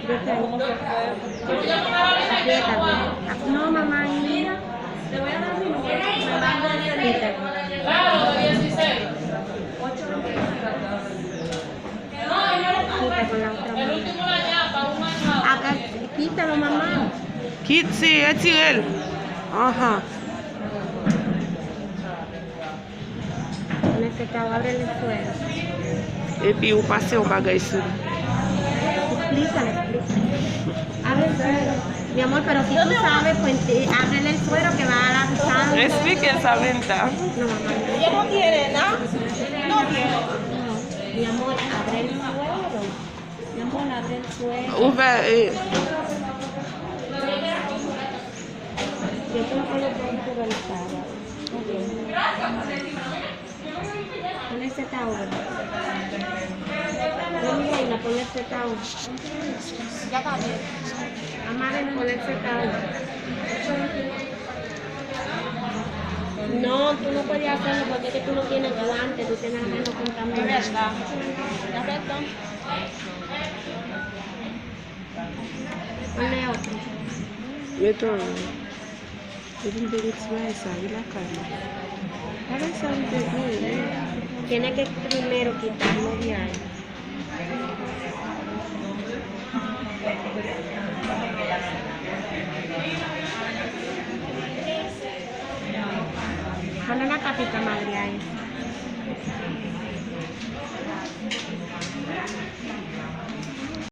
Yo tengo. Apriétalo. No, mamá, y te voy a dar mi número. Me manda el Twitter. Claro, 16. Quita con la otra El mano. último la llapa, un año. Acá, quítalo, mamá. Kit, sí, é Tirel. Aham. Con este cabo, abre el suelo. E puis, o passei o bagay sou. Explícale, explícale. Abre el suelo. Mi amor, pero si tú sabes, pues ábrele el suelo que va a la sangre. Explique essa venta. No, mamá. Ella no tiene nada. No tiene. No. Mi amor, abre el suelo. Mi amor, abre el suelo. O velho. Yo te lo coloco por el sábado. Ok. Pon ese taulo. No, mi reina, pon ese taulo. Ya está bien. Amaren, pon ese taulo. No, tú no puedes hacerlo porque es que tú no tienes guantes, tú tienes las manos Es contaminadas. verdad. ¿Correcto? Ponle otro. Mettons. Ele vai sair da cara. Para sair daqui, Tienes que primero quitarlo de ahí. Ponle la capita madre ahí.